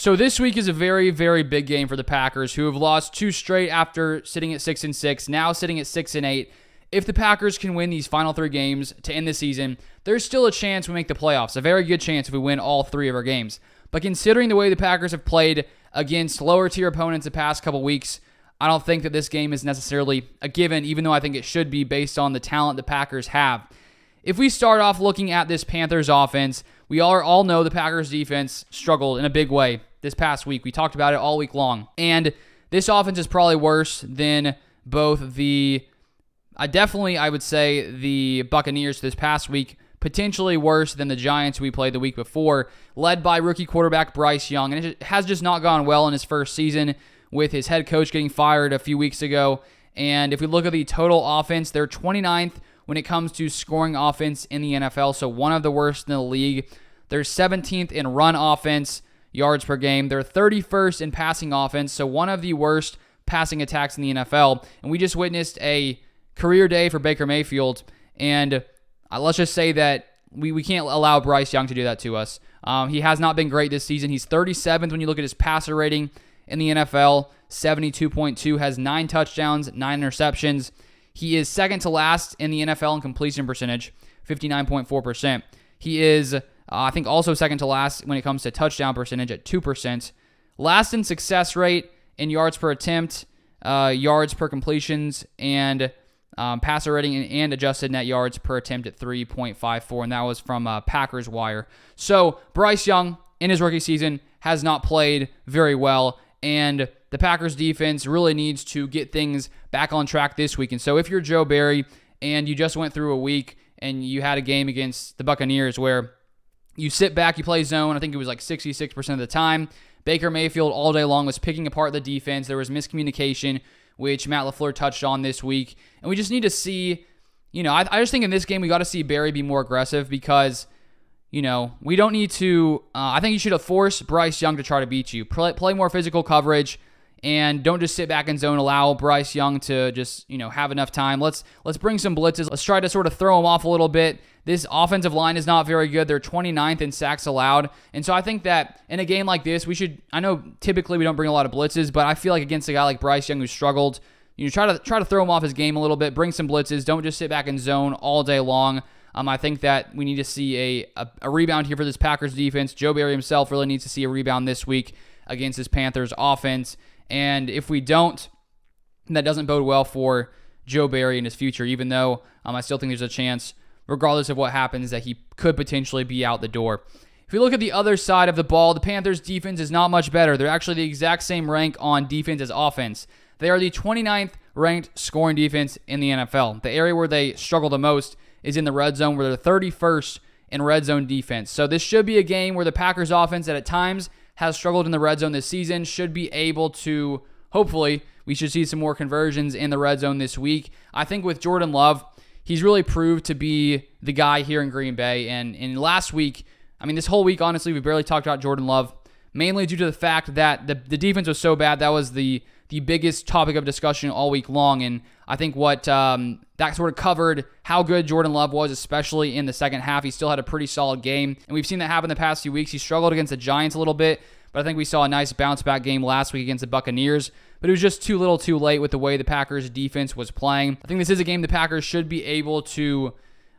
So this week is a very, very big game for the Packers, who have lost 2 straight after sitting at 6-6, now sitting at 6-8. If the Packers can win these final 3 games to end the season, there's still a chance we make the playoffs. A very good chance if we win all 3 of our games. But considering the way the Packers have played against lower tier opponents the past couple weeks, I don't think that this game is necessarily a given, even though I think it should be based on the talent the Packers have. If we start off looking at this Panthers offense, we all know the Packers defense struggled in a big way this past week. We talked about it all week long. And this offense is probably worse than both I would say the Buccaneers this past week, potentially worse than the Giants we played the week before, led by rookie quarterback Bryce Young. And it has just not gone well in his first season with his head coach getting fired a few weeks ago. And if we look at the total offense, they're 29th when it comes to scoring offense in the NFL, so one of the worst in the league. They're 17th in run offense, yards per game. They're 31st in passing offense, so one of the worst passing attacks in the NFL. And we just witnessed a career day for Baker Mayfield, and let's just say that we can't allow Bryce Young to do that to us. He has not been great this season. He's 37th when you look at his passer rating in the NFL, 72.2, has 9 touchdowns, 9 interceptions. He is second to last in the NFL in completion percentage, 59.4%. He is, I think, also second to last when it comes to touchdown percentage at 2%. Last in success rate in yards per attempt, yards per completions, and passer rating and adjusted net yards per attempt at 3.54, and that was from Packers Wire. So Bryce Young, in his rookie season, has not played very well, and the Packers defense really needs to get things back on track this week. And so if you're Joe Barry and you just went through a week and you had a game against the Buccaneers where you sit back, you play zone, I think it was like 66% of the time, Baker Mayfield all day long was picking apart the defense. There was miscommunication, which Matt LaFleur touched on this week. And we just need to see, I just think in this game we got to see Barry be more aggressive because, we don't need to, I think you should force Bryce Young to try to beat you. Play more physical coverage and don't just sit back in zone. Allow Bryce Young to just, have enough time. Let's bring some blitzes. Let's try to sort of throw him off a little bit. This offensive line is not very good. They're 29th in sacks allowed. And so I think that in a game like this, I know typically we don't bring a lot of blitzes, but I feel like against a guy like Bryce Young who struggled, try to throw him off his game a little bit, bring some blitzes. Don't just sit back in zone all day long. I think that we need to see a rebound here for this Packers defense. Joe Barry himself really needs to see a rebound this week against this Panthers offense. And if we don't, that doesn't bode well for Joe Barry in his future, even though I still think there's a chance, regardless of what happens, that he could potentially be out the door. If you look at the other side of the ball, the Panthers defense is not much better. They're actually the exact same rank on defense as offense. They are the 29th ranked scoring defense in the NFL. The area where they struggle the most is in the red zone, where they're 31st in red zone defense. So this should be a game where the Packers offense that at times has struggled in the red zone this season should be able to, hopefully, we should see some more conversions in the red zone this week. I think with Jordan Love, he's really proved to be the guy here in Green Bay. And in last week, this whole week, honestly, we barely talked about Jordan Love, mainly due to the fact that the defense was so bad. That was the biggest topic of discussion all week long. And I think what that sort of covered how good Jordan Love was, especially in the second half. He still had a pretty solid game. And we've seen that happen the past few weeks. He struggled against the Giants a little bit, but I think we saw a nice bounce-back game last week against the Buccaneers. But it was just too little too late with the way the Packers defense was playing. I think this is a game the Packers should be able to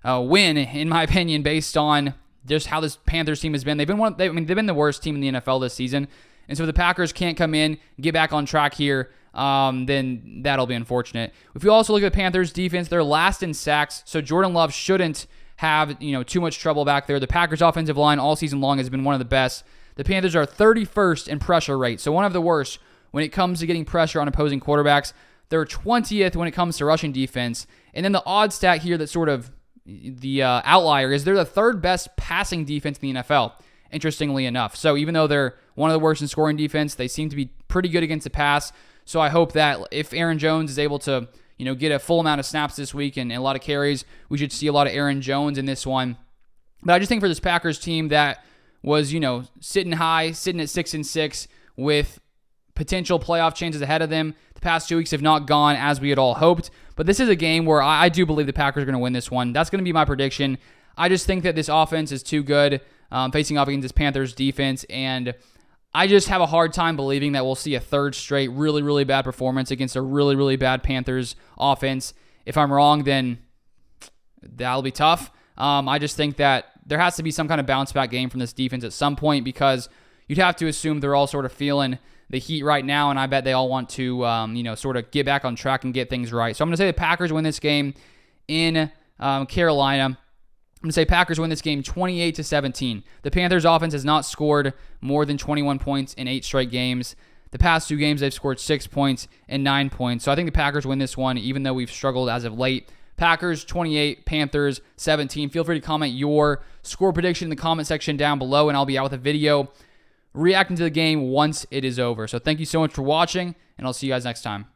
win, in my opinion, based on just how this Panthers team has been. They've been the worst team in the NFL this season. And so if the Packers can't come in, get back on track here, then that'll be unfortunate. If you also look at the Panthers defense, they're last in sacks, so Jordan Love shouldn't have too much trouble back there. The Packers offensive line all season long has been one of the best. The Panthers are 31st in pressure rate, so one of the worst when it comes to getting pressure on opposing quarterbacks. They're 20th when it comes to rushing defense. And then the odd stat here that's sort of the outlier is they're the 3rd best passing defense in the NFL, interestingly enough. So even though they're one of the worst in scoring defense, they seem to be pretty good against the pass. So I hope that if Aaron Jones is able to get a full amount of snaps this week and a lot of carries, we should see a lot of Aaron Jones in this one. But I just think for this Packers team that was, sitting high, sitting at 6-6 with potential playoff chances ahead of them, the past 2 weeks have not gone as we had all hoped. But this is a game where I do believe the Packers are going to win this one. That's going to be my prediction. I just think that this offense is too good facing off against this Panthers defense, and I just have a hard time believing that we'll see a third straight really, really bad performance against a really, really bad Panthers offense. If I'm wrong, then that'll be tough. I just think that there has to be some kind of bounce back game from this defense at some point, because you'd have to assume they're all sort of feeling the heat right now, and I bet they all want to, sort of get back on track and get things right. So I'm going to say the Packers win this game in Carolina. I'm going to say Packers win this game 28-17. The Panthers offense has not scored more than 21 points in 8 straight games. The past 2 games, they've scored 6 points and 9 points. So I think the Packers win this one, even though we've struggled as of late. Packers 28, Panthers 17. Feel free to comment your score prediction in the comment section down below, and I'll be out with a video reacting to the game once it is over. So thank you so much for watching, and I'll see you guys next time.